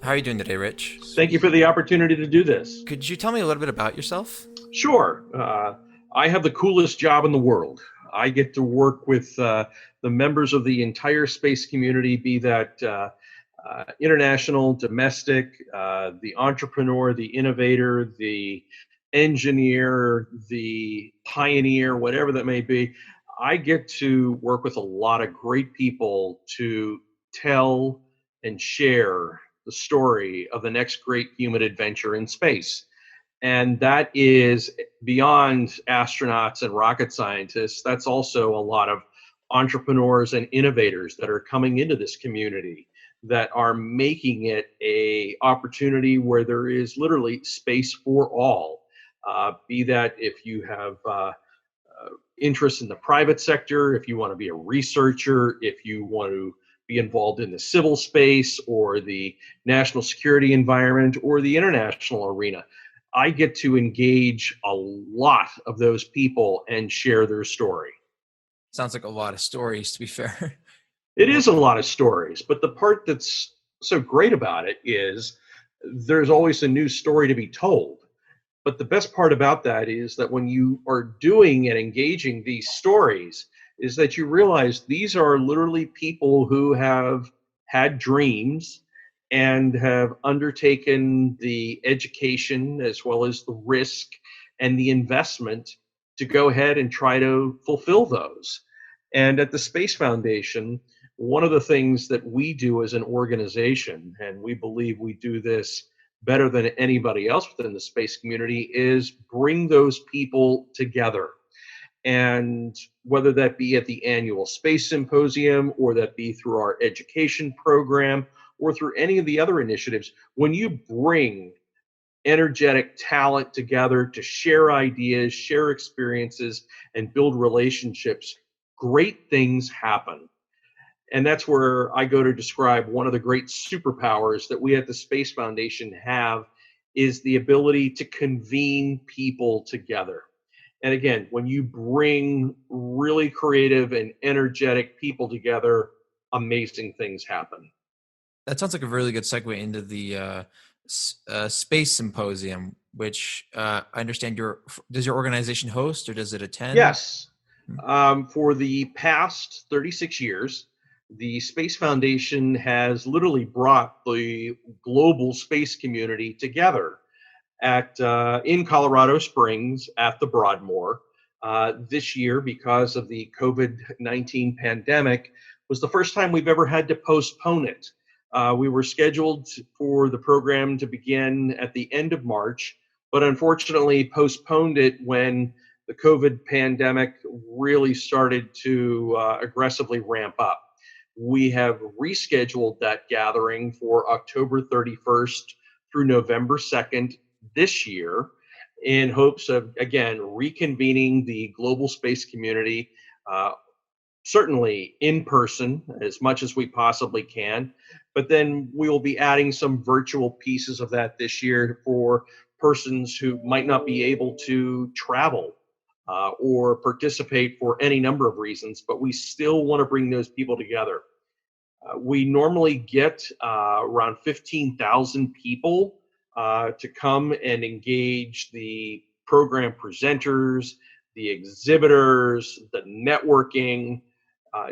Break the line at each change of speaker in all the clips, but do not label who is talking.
How are you doing today, Rich?
Thank you for the opportunity to do this.
Could you tell me a little bit about yourself?
Sure. I have the coolest job in the world. I get to work with the members of the entire space community, be that international, domestic, the entrepreneur, the innovator, the engineer, the pioneer, whatever that may be. I get to work with a lot of great people to tell and share the story of the next great human adventure in space. And that is beyond astronauts and rocket scientists. That's also a lot of entrepreneurs and innovators that are coming into this community that are making it a opportunity where there is literally space for all. Be that if you have interest in the private sector, if you want to be a researcher, if you want to be involved in the civil space or the national security environment or the international arena. I get to engage a lot of those people and share their story.
Sounds like a lot of stories, to be fair.
It is a lot of stories, but the part that's so great about it is there's always a new story to be told. But the best part about that is that when you are doing and engaging these stories, is that you realize these are literally people who have had dreams and have undertaken the education as well as the risk and the investment to go ahead and try to fulfill those. And at the Space Foundation, one of the things that we do as an organization, and we believe we do this better than anybody else within the space community, is bring those people together. And whether that be at the annual Space Symposium or that be through our education program or through any of the other initiatives, when you bring energetic talent together to share ideas, share experiences, and build relationships, great things happen. And that's where I go to describe one of the great superpowers that we at the Space Foundation have is the ability to convene people together. And again, when you bring really creative and energetic people together, amazing things happen.
That sounds like a really good segue into the Space Symposium, which I understand does your organization host or does it attend?
Yes, for the past 36 years, the Space Foundation has literally brought the global space community together at in Colorado Springs at the Broadmoor. This year, because of the COVID-19 pandemic, was the first time we've ever had to postpone it. We were scheduled for the program to begin at the end of March, but unfortunately postponed it when the COVID pandemic really started to aggressively ramp up. We have rescheduled that gathering for October 31st through November 2nd this year in hopes of, again, reconvening the global space community, uh, certainly in person as much as we possibly can. But then we will be adding some virtual pieces of that this year for persons who might not be able to travel or participate for any number of reasons, but we still want to bring those people together. We normally get around 15,000 people to come and engage the program presenters, the exhibitors, the networking.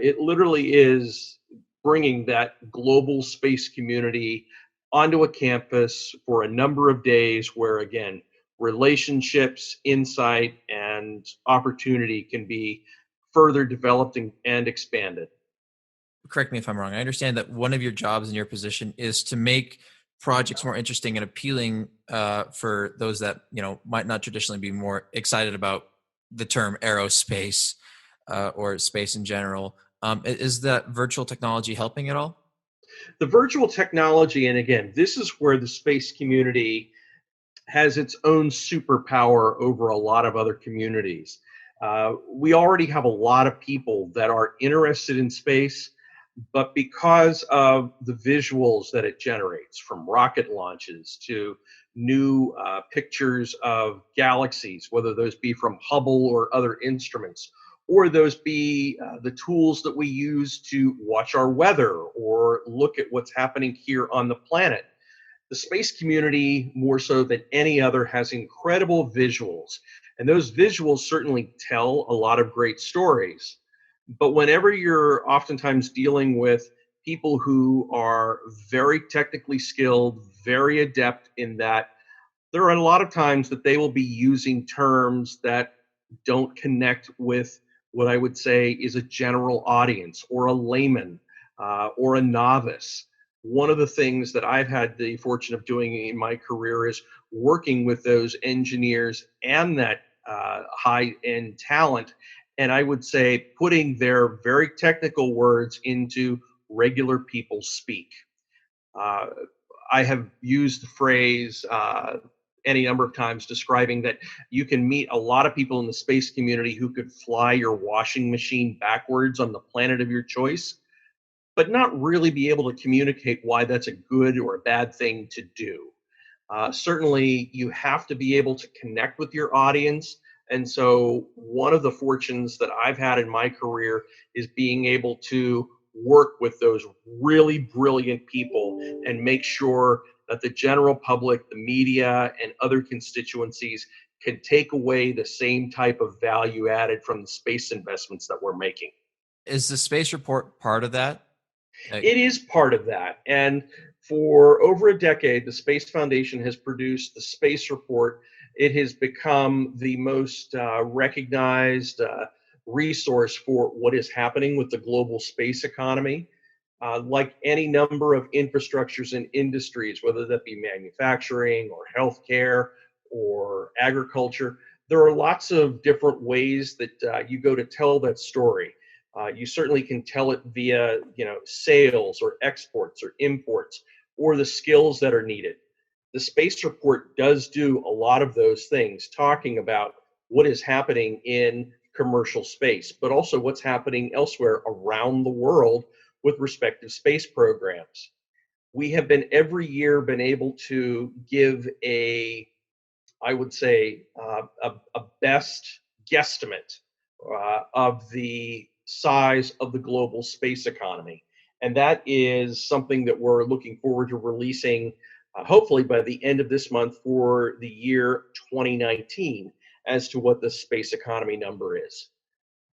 It literally is bringing that global space community onto a campus for a number of days where, again, relationships, insight, and opportunity can be further developed and expanded.
Correct me if I'm wrong. I understand that one of your jobs in your position is to make projects more interesting and appealing for those that might not traditionally be more excited about the term aerospace or space in general. Is that virtual technology helping at all?
The virtual technology, and again, this is where the space community has its own superpower over a lot of other communities. We already have a lot of people that are interested in space, but because of the visuals that it generates, from rocket launches to new pictures of galaxies, whether those be from Hubble or other instruments, or those be the tools that we use to watch our weather or look at what's happening here on the planet. The space community, more so than any other, has incredible visuals. And those visuals certainly tell a lot of great stories. But whenever you're oftentimes dealing with people who are very technically skilled, very adept in that, there are a lot of times that they will be using terms that don't connect with what I would say is a general audience or a layman or a novice. One of the things that I've had the fortune of doing in my career is working with those engineers and that high end talent. And I would say putting their very technical words into regular people speak. Uh, I have used the phrase any number of times describing that you can meet a lot of people in the space community who could fly your washing machine backwards on the planet of your choice, but not really be able to communicate why that's a good or a bad thing to do. Certainly, you have to be able to connect with your audience. And so, one of the fortunes that I've had in my career is being able to work with those really brilliant people and make sure that the general public, the media, and other constituencies can take away the same type of value added from the space investments that we're making.
Is the space report part of that?
It is part of that. And for over a decade, the Space Foundation has produced the Space Report. It has become the most recognized resource for what is happening with the global space economy. Like any number of infrastructures and industries, whether that be manufacturing or healthcare or agriculture, there are lots of different ways that you go to tell that story. You certainly can tell it via, sales or exports or imports or the skills that are needed. The space report does do a lot of those things, talking about what is happening in commercial space, but also what's happening elsewhere around the world with respective space programs. We have been every year been able to give I would say, a best guesstimate of the size of the global space economy. And that is something that we're looking forward to releasing, hopefully by the end of this month for the year 2019, as to what the space economy number is.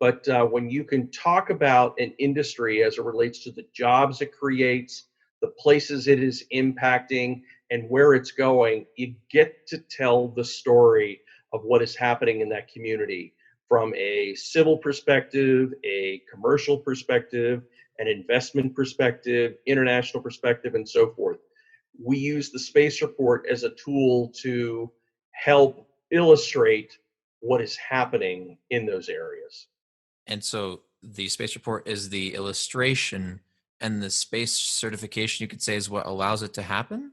But when you can talk about an industry as it relates to the jobs it creates, the places it is impacting, and where it's going, you get to tell the story of what is happening in that community from a civil perspective, a commercial perspective, an investment perspective, international perspective, and so forth. We use the space report as a tool to help illustrate what is happening in those areas.
And so the space report is the illustration, and the space certification, you could say, is what allows it to happen?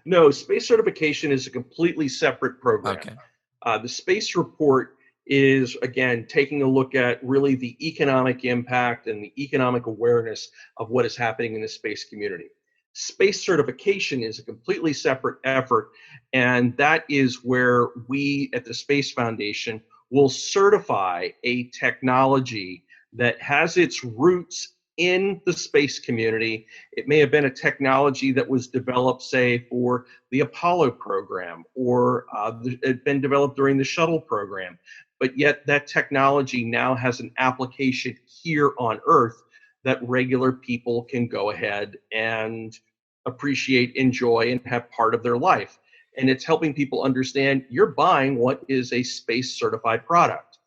No, space certification is a completely separate program.
Okay.
The space report is, again, taking a look at really the economic impact and the economic awareness of what is happening in the space community. Space certification is a completely separate effort, and that is where we at the Space Foundation will certify a technology that has its roots in the space community. It may have been a technology that was developed, say, for the Apollo program, or it had been developed during the shuttle program, but yet that technology now has an application here on Earth that regular people can go ahead and appreciate, enjoy, and have part of their life. And it's helping people understand you're buying what is a space certified product.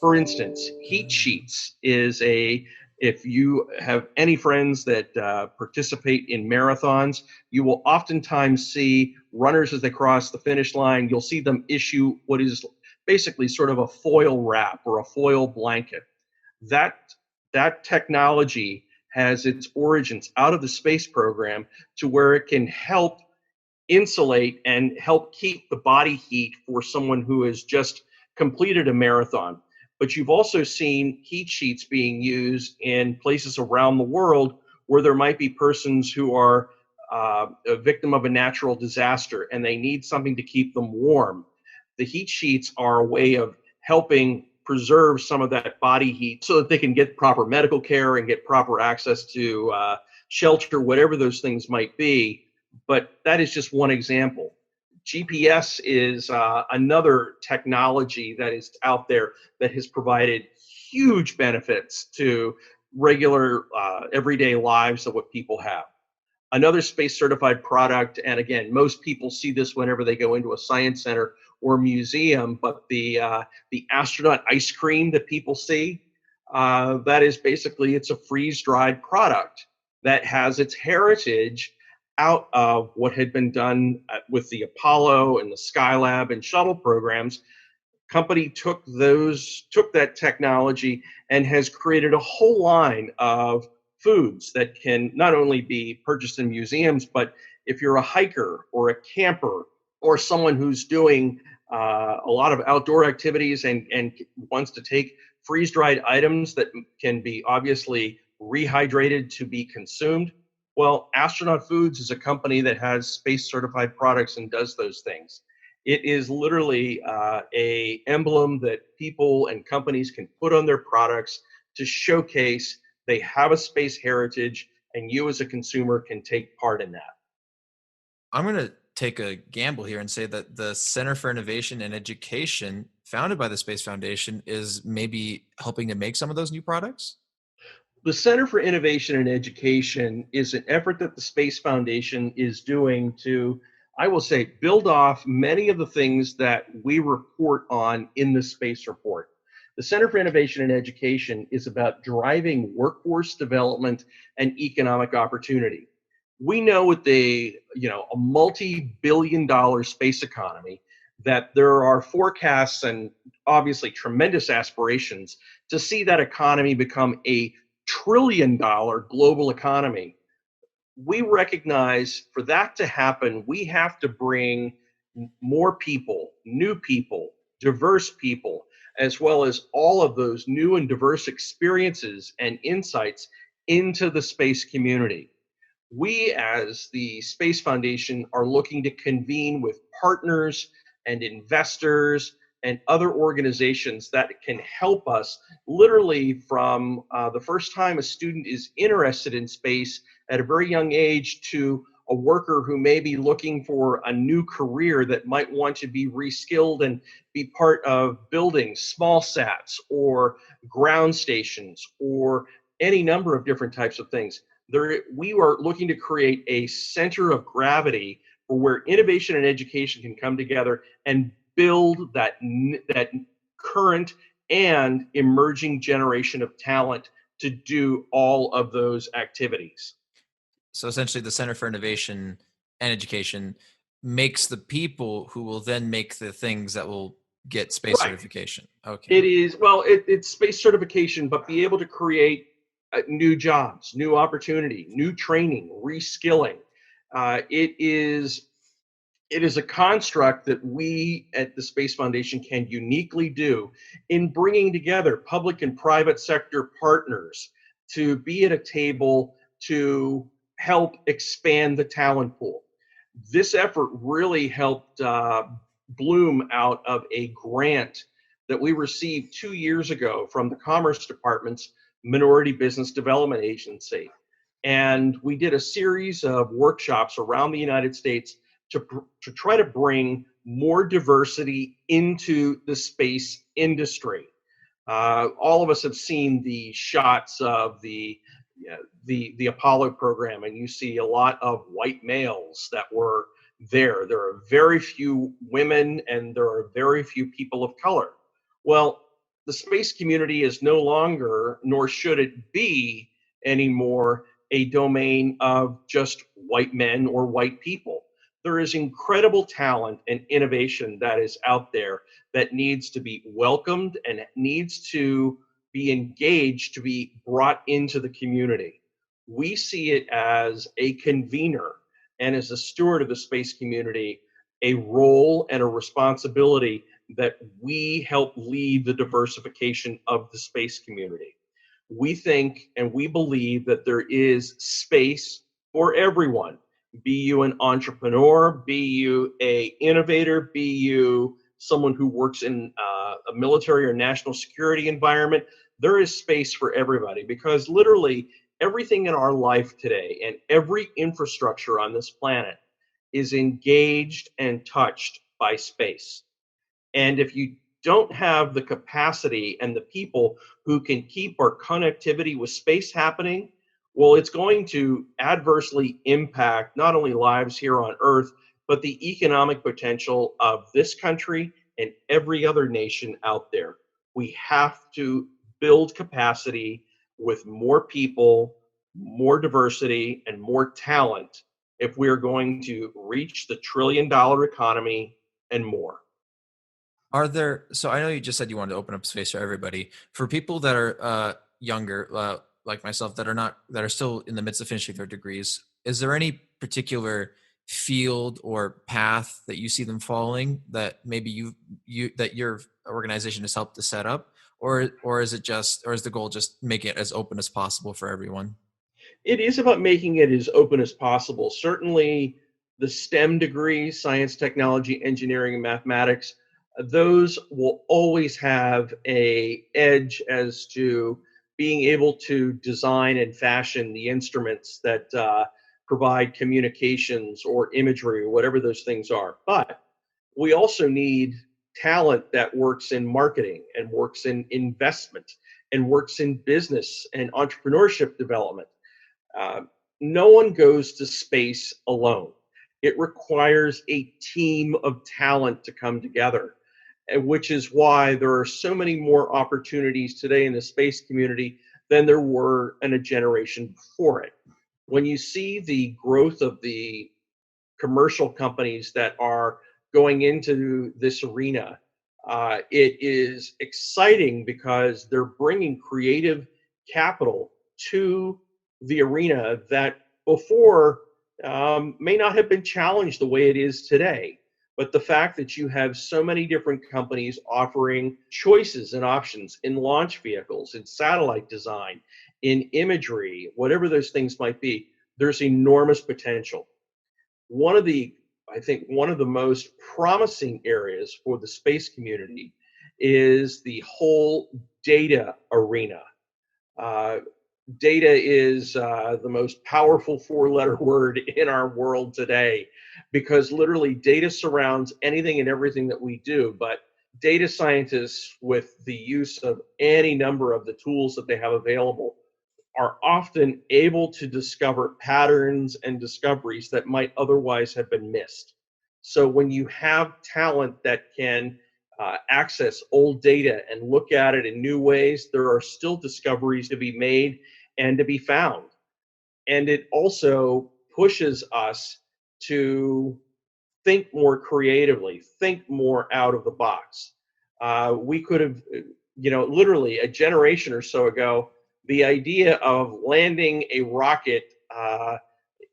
For instance, heat sheets is if you have any friends that participate in marathons, you will oftentimes see runners as they cross the finish line, you'll see them issue what is basically sort of a foil wrap or a foil blanket. That, that technology has its origins out of the space program to where it can help insulate and help keep the body heat for someone who has just completed a marathon. But you've also seen heat sheets being used in places around the world where there might be persons who are a victim of a natural disaster and they need something to keep them warm. The heat sheets are a way of helping preserve some of that body heat so that they can get proper medical care and get proper access to shelter, whatever those things might be. but that is just one example. GPS is another technology that is out there that has provided huge benefits to regular everyday lives of what people have. Another space certified product, and again, most people see this whenever they go into a science center or museum, but the astronaut ice cream that people see, that is basically, it's a freeze dried product that has its heritage out of what had been done with the Apollo and the Skylab and shuttle programs. Company took that technology and has created a whole line of foods that can not only be purchased in museums, but if you're a hiker or a camper or someone who's doing a lot of outdoor activities and wants to take freeze-dried items that can be obviously rehydrated to be consumed, well, Astronaut Foods is a company that has space certified products and does those things. It is literally a emblem that people and companies can put on their products to showcase they have a space heritage, and you as a consumer can take part in that.
I'm going to take a gamble here and say that the Center for Innovation and Education, founded by the Space Foundation, is maybe helping to make some of those new products.
The Center for Innovation and Education is an effort that the Space Foundation is doing to, I will say, build off many of the things that we report on in the space report. The Center for Innovation and Education is about driving workforce development and economic opportunity. We know with a multi-billion-dollar space economy that there are forecasts and obviously tremendous aspirations to see that economy become a $1 trillion global economy. We recognize for that to happen, we have to bring more people, new people, diverse people, as well as all of those new and diverse experiences and insights into the space community. We, as the Space Foundation, are looking to convene with partners and investors and other organizations that can help us literally from the first time a student is interested in space at a very young age to a worker who may be looking for a new career that might want to be reskilled and be part of building small sats or ground stations or any number of different types of things. We are looking to create a center of gravity for where innovation and education can come together and build that current and emerging generation of talent to do all of those activities.
So essentially, the Center for Innovation and Education makes the people who will then make the things that will get space
Right.
certification. Okay.
It is, well, it's space certification, but be able to create new jobs, new opportunity, new training, reskilling. It is a construct that we at the Space Foundation can uniquely do in bringing together public and private sector partners to be at a table to help expand the talent pool. This effort really helped bloom out of a grant that we received 2 years ago from the Commerce Department's Minority Business Development Agency. And we did a series of workshops around the United States to try to bring more diversity into the space industry. All of us have seen the shots of the Apollo program, and you see a lot of white males that were there. There are very few women, and there are very few people of color. Well, the space community is no longer, nor should it be anymore, a domain of just white men or white people. There is incredible talent and innovation that is out there that needs to be welcomed and needs to be engaged to be brought into the community. We see it as a convener and as a steward of the space community, a role and a responsibility that we help lead the diversification of the space community. We think and we believe that there is space for everyone. Be you an entrepreneur, be you a innovator, be you someone who works in a military or national security environment, there is space for everybody because literally everything in our life today and every infrastructure on this planet is engaged and touched by space. And if you don't have the capacity and the people who can keep our connectivity with space happening, well, it's going to adversely impact not only lives here on Earth, but the economic potential of this country and every other nation out there. We have to build capacity with more people, more diversity, and more talent if we are going to reach the $1 trillion economy and more.
Are there, so I know you just said you wanted to open up space for everybody. For people that are younger, like myself, that are not, that are still in the midst of finishing their degrees, is there any particular field or path that you see them following that maybe that your organization has helped to set up? Or is it just, or is the goal just make it as open as possible for everyone?
It is about making it as open as possible. Certainly, the STEM degrees, science, technology, engineering, and mathematics, those will always have a edge as to being able to design and fashion the instruments that provide communications or imagery or whatever those things are. But we also need talent that works in marketing and works in investment and works in business and entrepreneurship development. uh, no one goes to space alone. It requires a team of talent to come together, which is why there are so many more opportunities today in the space community than there were in a generation before it. When you see the growth of the commercial companies that are going into this arena, it is exciting because they're bringing creative capital to the arena that before may not have been challenged the way it is today. But the fact that you have so many different companies offering choices and options in launch vehicles, in satellite design, in imagery, whatever those things might be, there's enormous potential. One of the I think one of the most promising areas for the space community is the whole data arena. uh, Data is the most powerful four-letter word in our world today, because literally data surrounds anything and everything that we do. But data scientists, with the use of any number of the tools that they have available, are often able to discover patterns and discoveries that might otherwise have been missed. So when you have talent that can access old data and look at it in new ways, there are still discoveries to be made and to be found. And it also pushes us to think more creatively, think more out of the box. We could have, literally a generation or so ago, the idea of landing a rocket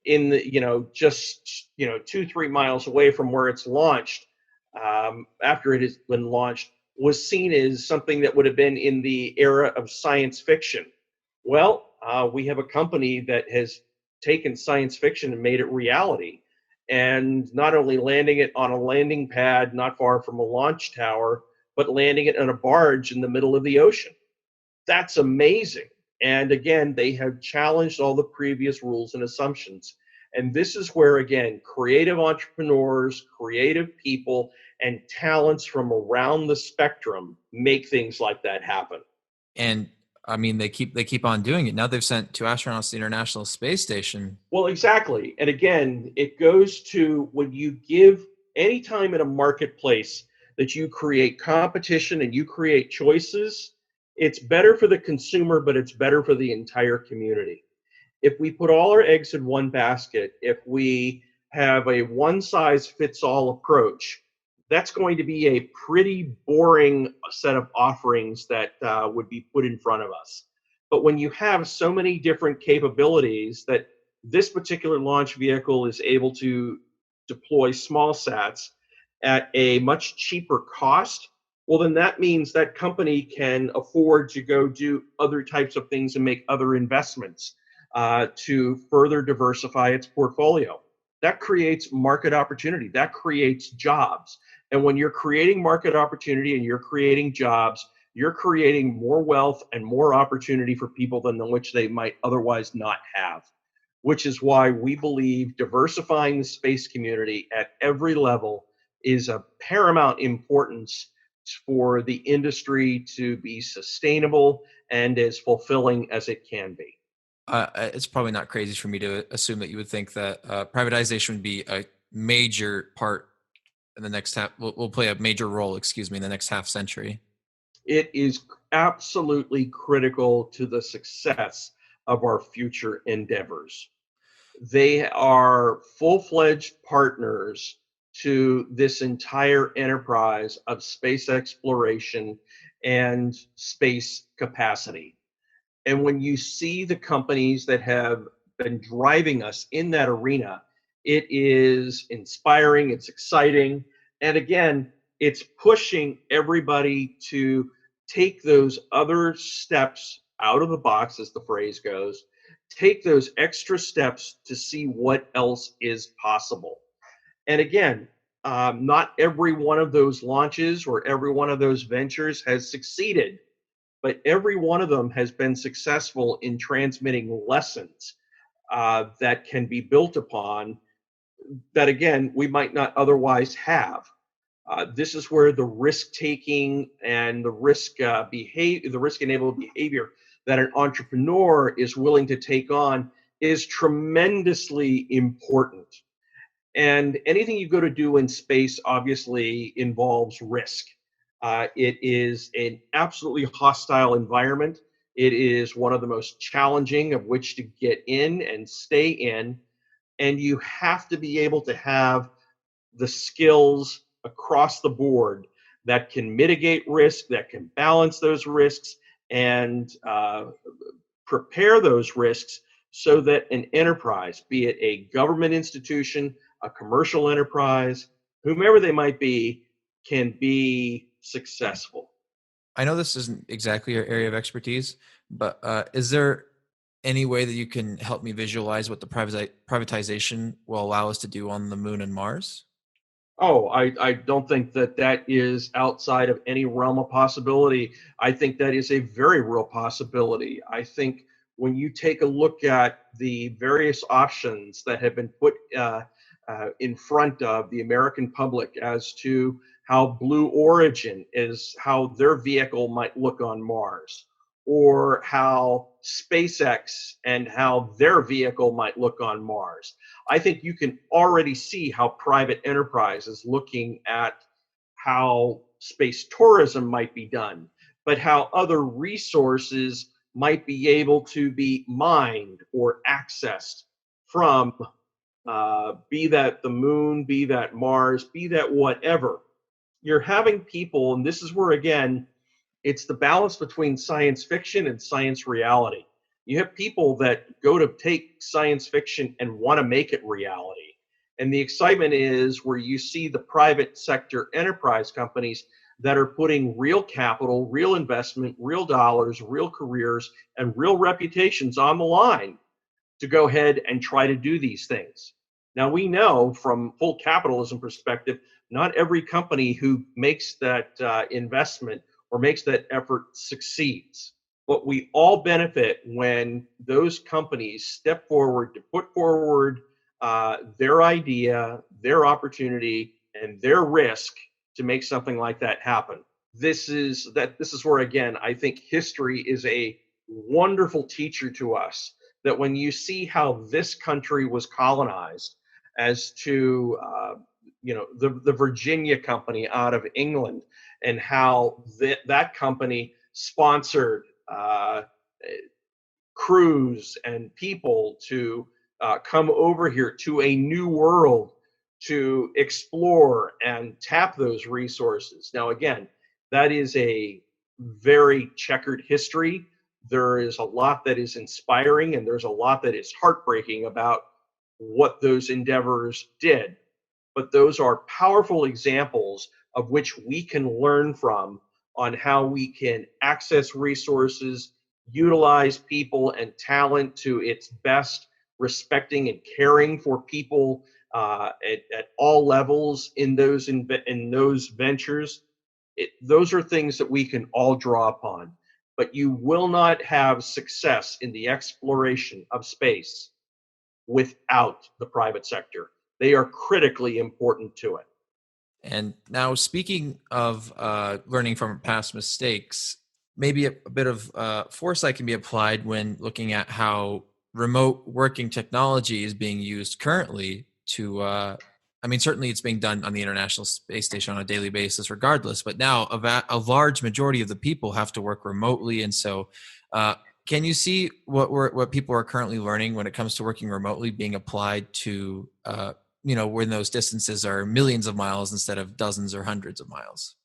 in the, just, 2, 3 miles away from where it's launched, after it has been launched, was seen as something that would have been in the era of science fiction. Well, we have a company that has taken science fiction and made it reality. And not only landing it on a landing pad not far from a launch tower, but landing it on a barge in the middle of the ocean. That's amazing. And again, they have challenged all the previous rules and assumptions. And this is where, again, creative entrepreneurs, creative people, and talents from around the spectrum make things like that happen.
And I mean, they keep on doing it. Now they've sent 2 astronauts to the International Space Station.
Well, exactly. And again, it goes to when you give any time in a marketplace that you create competition and you create choices, it's better for the consumer, but it's better for the entire community. If we put all our eggs in one basket, if we have a one size fits all approach, that's going to be a pretty boring set of offerings that would be put in front of us. But when you have so many different capabilities that this particular launch vehicle is able to deploy small sats at a much cheaper cost, well, then that means that company can afford to go do other types of things and make other investments to further diversify its portfolio. That creates market opportunity, that creates jobs. And when you're creating market opportunity and you're creating jobs, you're creating more wealth and more opportunity for people than which they might otherwise not have. which is why we believe diversifying the space community at every level is of paramount importance for the industry to be sustainable and as fulfilling as it can be.
It's probably not crazy for me to assume that you would think that privatization would be a major part in the next half. Will play a major role, excuse me, in the next half century.
It is absolutely critical to the success of our future endeavors. They are full-fledged partners to this entire enterprise of space exploration and space capacity. And when you see the companies that have been driving us in that arena, it is inspiring, it's exciting. And again, it's pushing everybody to take those other steps out of the box, as the phrase goes, take those extra steps to see what else is possible. And again, not every one of those launches or every one of those ventures has succeeded, but every one of them has been successful in transmitting lessons that can be built upon that, again, we might not otherwise have. This is where the risk taking and the risk behavior, the risk enabled behavior that an entrepreneur is willing to take on is tremendously important. And anything you go to do in space obviously involves risk. It is an absolutely hostile environment. It is one of the most challenging of which to get in and stay in. And you have to be able to have the skills across the board that can mitigate risk, that can balance those risks, and prepare those risks so that an enterprise, be it a government institution, a commercial enterprise, whomever they might be, can be successful.
I know this isn't exactly your area of expertise, but is there any way that you can help me visualize what the privatization will allow us to do on the moon and Mars?
Oh, I don't think that that is outside of any realm of possibility. I think that is a very real possibility. I think when you take a look at the various options that have been put in front of the American public as to how Blue Origin is, how their vehicle might look on Mars, or how SpaceX and how their vehicle might look on Mars. I think you can already see how private enterprise is looking at how space tourism might be done, but how other resources might be able to be mined or accessed from, be that the moon, be that Mars, be that whatever. You're having people, and this is where, again, it's the balance between science fiction and science reality. You have people that go to take science fiction and want to make it reality. And the excitement is where you see the private sector enterprise companies that are putting real capital, real investment, real dollars, real careers, and real reputations on the line to go ahead and try to do these things. Now, we know from full capitalism perspective, not every company who makes that investment or makes that effort succeeds. But we all benefit when those companies step forward to put forward their idea, their opportunity, and their risk to make something like that happen. This is where, again, I think history is a wonderful teacher to us, that when you see how this country was colonized, as to the Virginia Company out of England, and how that company sponsored crews and people to come over here to a new world to explore and tap those resources. Now, again, that is a very checkered history. There is a lot that is inspiring, and there's a lot that is heartbreaking about what those endeavors did. But those are powerful examples of which we can learn from on how we can access resources, utilize people and talent to its best, respecting and caring for people at all levels in those ventures. Those are things that we can all draw upon. But you will not have success in the exploration of space without the private sector. They are critically important to it.
And now, speaking of learning from past mistakes, maybe a bit of foresight can be applied when looking at how remote working technology is being used currently to. I mean, certainly it's being done on the International Space Station on a daily basis, regardless. But now a large majority of the people have to work remotely, and so uh, can you see what people are currently learning when it comes to working remotely being applied to when those distances are millions of miles instead of dozens or hundreds of miles?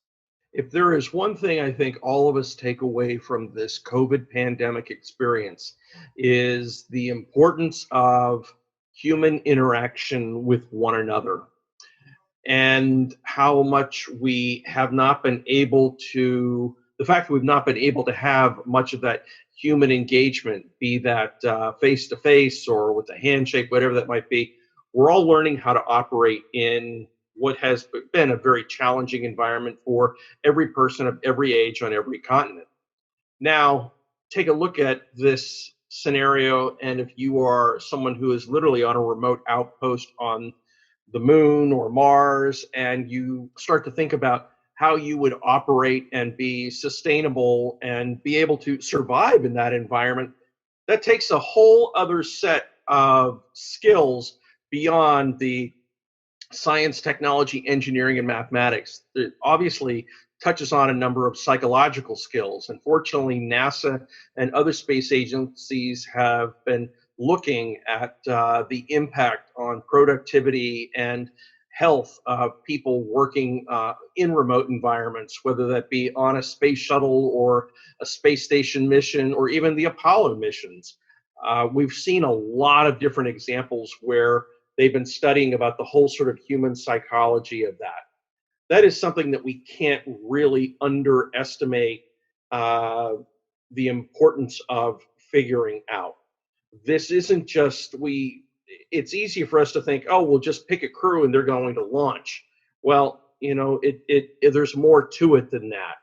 If there is one thing I think all of us take away from this COVID pandemic experience is the importance of human interaction with one another, and how much we have not been able to, the fact that we've not been able to have much of that human engagement, be that face to face or with a handshake, whatever that might be. We're all learning how to operate in what has been a very challenging environment for every person of every age on every continent. Now, take a look at this scenario, and if you are someone who is literally on a remote outpost on the moon or Mars, and you start to think about how you would operate and be sustainable and be able to survive in that environment, that takes a whole other set of skills beyond the science, technology, engineering, and mathematics. It obviously touches on a number of psychological skills. And fortunately, NASA and other space agencies have been looking at the impact on productivity and health of people working in remote environments, whether that be on a space shuttle or a space station mission or even the Apollo missions. We've seen a lot of different examples where they've been studying about the whole sort of human psychology of that. That is something that we can't really underestimate uh, the importance of figuring out. This isn't just it's easy for us to think, oh, we'll just pick a crew and they're going to launch. Well, there's more to it than that.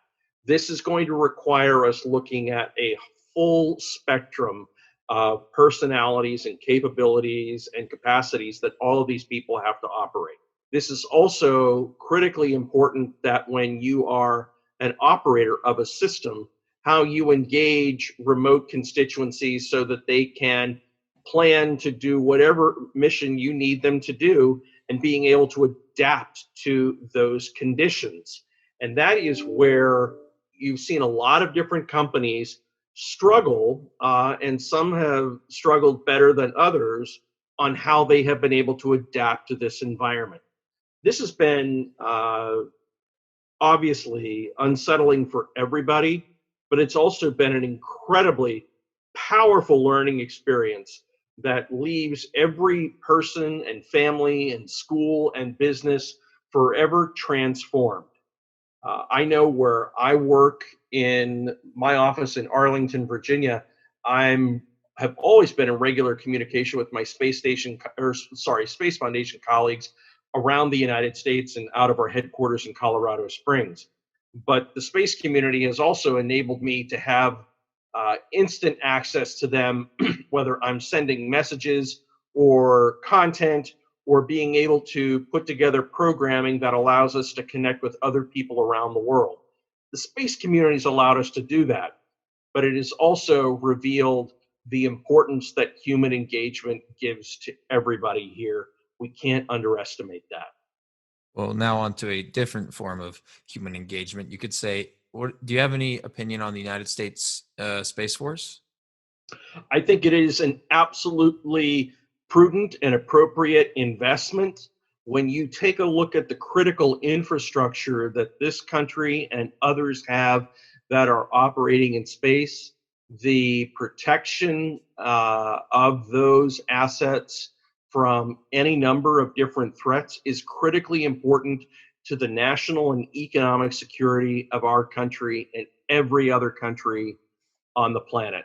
This is going to require us looking at a full spectrum of personalities and capabilities and capacities that all of these people have to operate. This is also critically important that when you are an operator of a system, how you engage remote constituencies so that they can plan to do whatever mission you need them to do, and being able to adapt to those conditions. And that is where you've seen a lot of different companies struggle, and some have struggled better than others on how they have been able to adapt to this environment. This has been obviously unsettling for everybody, but it's also been an incredibly powerful learning experience that leaves every person and family and school and business forever transformed. I know where I work in my office in Arlington, Virginia, I'm have always been in regular communication with my Space Foundation colleagues around the United States and out of our headquarters in Colorado Springs. But the space community has also enabled me to have instant access to them, whether I'm sending messages or content or being able to put together programming that allows us to connect with other people around the world. The space community has allowed us to do that, but it has also revealed the importance that human engagement gives to everybody here. We can't underestimate that.
Well, now on to a different form of human engagement. You could say, do you have any opinion on the United States Space Force?
I think it is an absolutely prudent and appropriate investment. When you take a look at the critical infrastructure that this country and others have that are operating in space, the protection of those assets from any number of different threats is critically important to the national and economic security of our country and every other country on the planet.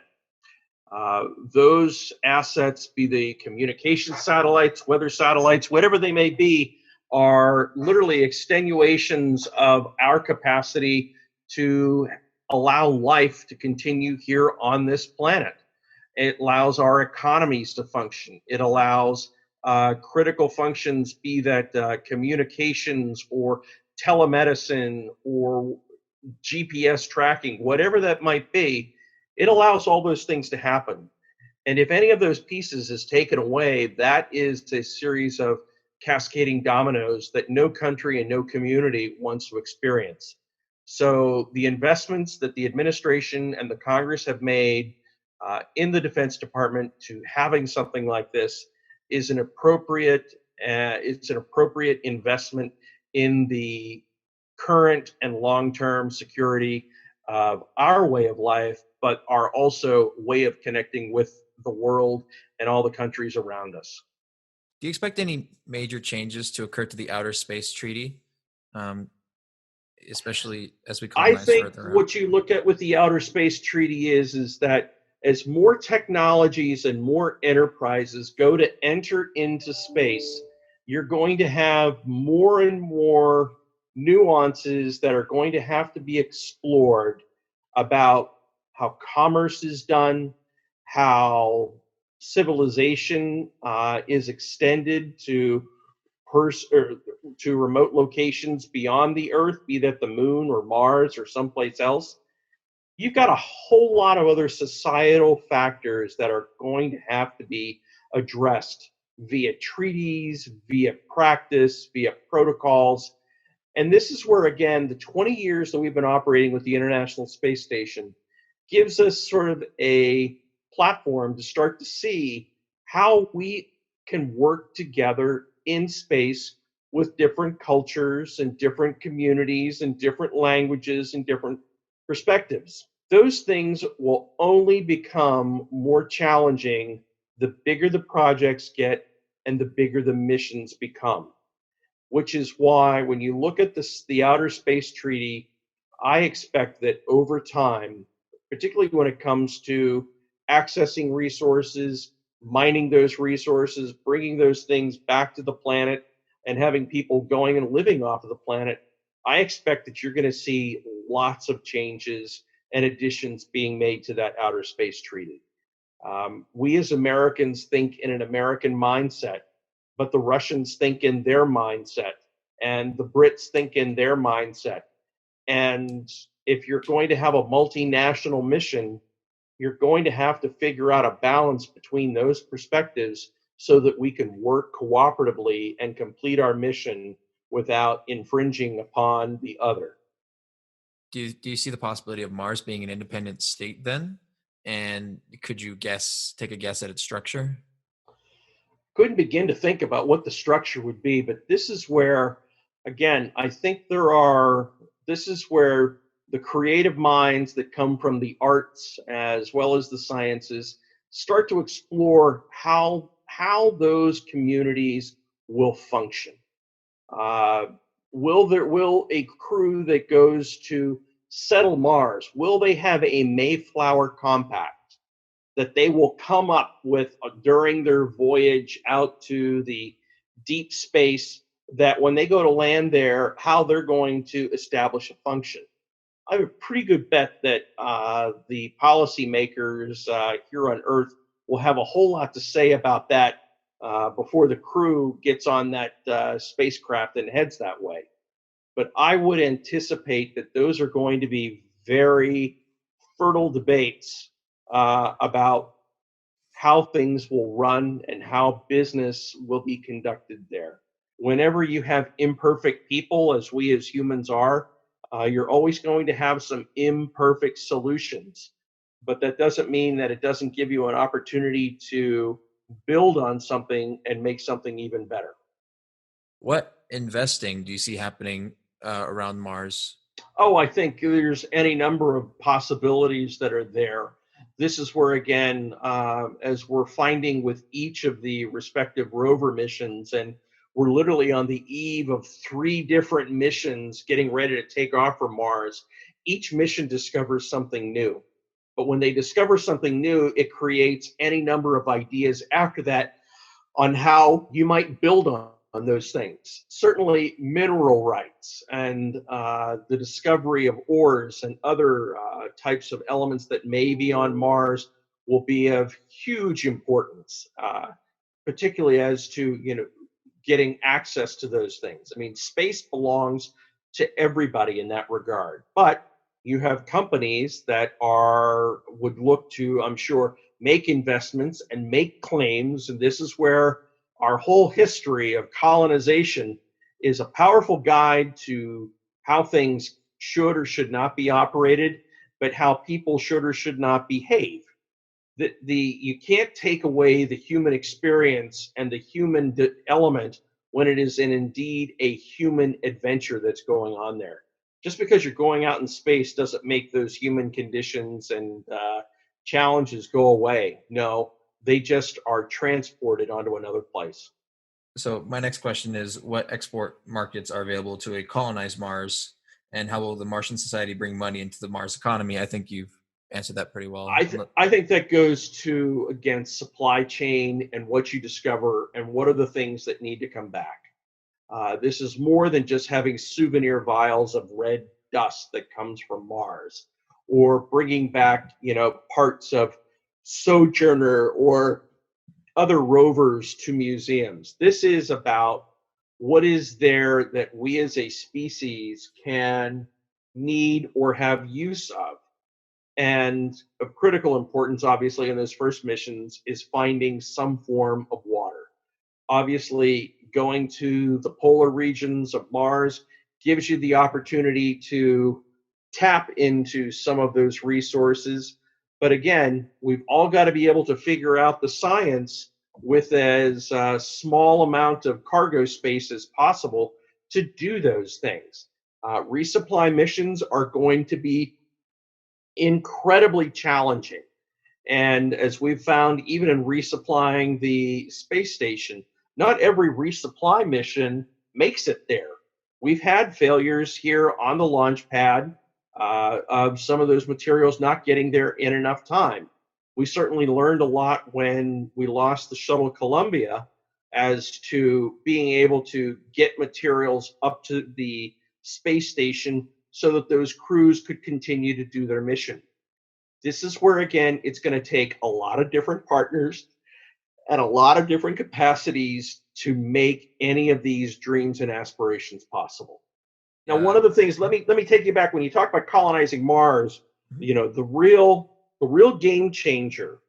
Those assets, be they communication satellites, weather satellites, whatever they may be, are literally extenuations of our capacity to allow life to continue here on this planet. It allows our economies to function. It allows critical functions, be that communications or telemedicine or GPS tracking, whatever that might be. It allows all those things to happen. And if any of those pieces is taken away, that is a series of cascading dominoes that no country and no community wants to experience. So the investments that the administration and the Congress have made in the Defense Department to having something like this is an appropriate. It's an appropriate investment in the current and long-term security of our way of life, but our also way of connecting with the world and all the countries around us.
Do you expect any major changes to occur to the Outer Space Treaty, um, especially as we
I
colonize
think
further out?
what you look at with the Outer Space Treaty is that as more technologies and more enterprises go to enter into space, you're going to have more and more nuances that are going to have to be explored about how commerce is done, how civilization is extended to or to remote locations beyond the Earth, be that the moon or Mars or someplace else. You've got a whole lot of other societal factors that are going to have to be addressed via treaties, via practice, via protocols. And this is where, again, the 20 years that we've been operating with the International Space Station gives us sort of a platform to start to see how we can work together in space with different cultures and different communities and different languages and different perspectives. Those things will only become more challenging the bigger the projects get and the bigger the missions become, which is why when you look at this, the Outer Space Treaty, I expect that over time, particularly when it comes to accessing resources, mining those resources, bringing those things back to the planet, and having people going and living off of the planet, I expect that you're going to see lots of changes and additions being made to that Outer Space Treaty. We as Americans think in an American mindset, but the Russians think in their mindset, and the Brits think in their mindset. And if you're going to have a multinational mission, you're going to have to figure out a balance between those perspectives so that we can work cooperatively and complete our mission without infringing upon the other.
Do you see the possibility of Mars being an independent state then? And could you take a guess at its structure?
Couldn't begin to think about what the structure would be, but this is where, again, I think this is where the creative minds that come from the arts as well as the sciences start to explore how those communities will function. Uh, will a crew that goes to settle Mars, will they have a Mayflower Compact that they will come up with during their voyage out to the deep space, that when they go to land there, how they're going to establish a function? I have a pretty good bet that the policymakers here on Earth will have a whole lot to say about that before the crew gets on that spacecraft and heads that way. But I would anticipate that those are going to be very fertile debates about how things will run and how business will be conducted there. Whenever you have imperfect people, as we as humans are, you're always going to have some imperfect solutions. But that doesn't mean that it doesn't give you an opportunity to build on something and make something even better.
What investing do you see happening around Mars?
Oh, I think there's any number of possibilities that are there. This is where, again, as we're finding with each of the respective rover missions, and we're literally on the eve of 3 different missions getting ready to take off from Mars, each mission discovers something new. But when they discover something new, it creates any number of ideas after that on how you might build on those things. Certainly, mineral rights and the discovery of ores and other types of elements that may be on Mars will be of huge importance, particularly as to getting access to those things. I mean, space belongs to everybody in that regard, but you have companies that would look to, I'm sure, make investments and make claims, and this is where our whole history of colonization is a powerful guide to how things should or should not be operated, but how people should or should not behave. You can't take away the human experience and the human element when it is indeed a human adventure that's going on there. Just because you're going out in space doesn't make those human conditions and challenges go away. No, they just are transported onto another place.
So my next question is, what export markets are available to a colonized Mars, and how will the Martian society bring money into the Mars economy? I think you've answered that pretty well.
I think that goes to, again, supply chain and what you discover and what are the things that need to come back. This is more than just having souvenir vials of red dust that comes from Mars, or bringing back, parts of Sojourner or other rovers to museums. This is about what is there that we as a species can need or have use of. And of critical importance, obviously, in those first missions is finding some form of water. Obviously, going to the polar regions of Mars gives you the opportunity to tap into some of those resources. But again, we've all got to be able to figure out the science with as small amount of cargo space as possible to do those things. Resupply missions are going to be incredibly challenging. And as we've found, even in resupplying the space station, not every resupply mission makes it there. We've had failures here on the launch pad of some of those materials not getting there in enough time. We certainly learned a lot when we lost the shuttle Columbia as to being able to get materials up to the space station so that those crews could continue to do their mission. This is where, again, it's going to take a lot of different partners and a lot of different capacities to make any of these dreams and aspirations possible. Now, one of the things, let me take you back when you talk about colonizing Mars. The real game changer,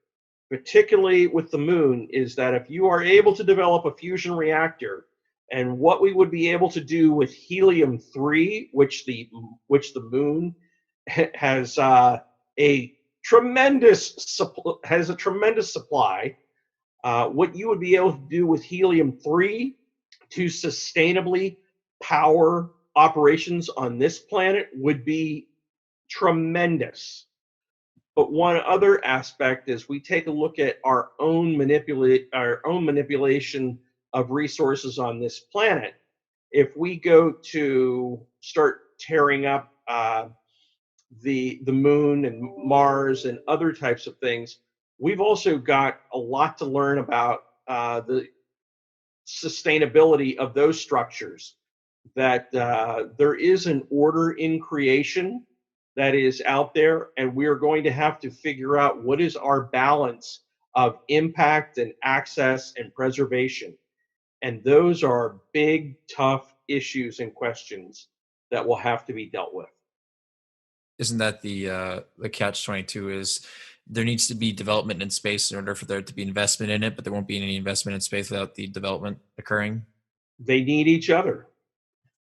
particularly with the moon, is that if you are able to develop a fusion reactor, and what we would be able to do with helium-3, which the moon has a tremendous supply. What you would be able to do with helium-3 to sustainably power operations on this planet would be tremendous. But one other aspect is we take a look at our own manipulation of resources on this planet. If we go to start tearing up the moon and Mars and other types of things, we've also got a lot to learn about the sustainability of those structures. That there is an order in creation that is out there, and we are going to have to figure out what is our balance of impact and access and preservation. And those are big, tough issues and questions that will have to be dealt with.
Isn't that the catch-22 is there needs to be development in space in order for there to be investment in it, but there won't be any investment in space without the development occurring?
They need each other.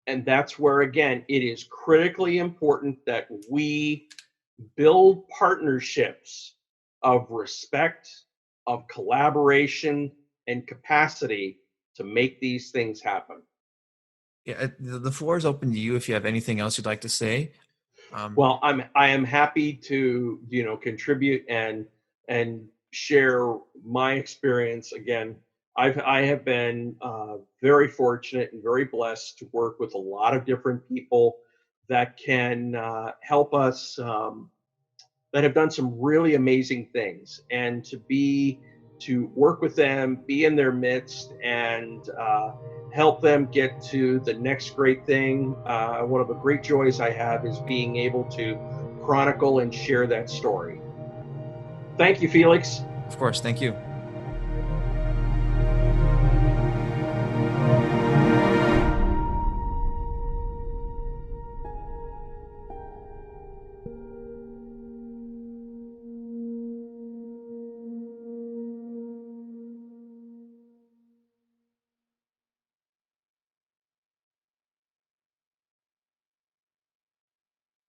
And that's where, again, it is critically important that we build partnerships of respect, of collaboration, and capacity to make these things happen.
Yeah, the floor is open to you if you have anything else you'd like to say.
Well, I am happy to contribute and share my experience. Again, I have been very fortunate and very blessed to work with a lot of different people that can help us, that have done some really amazing things, and to work with them, be in their midst, and help them get to the next great thing. One of the great joys I have is being able to chronicle and share that story. Thank you, Felix.
Of course. Thank you.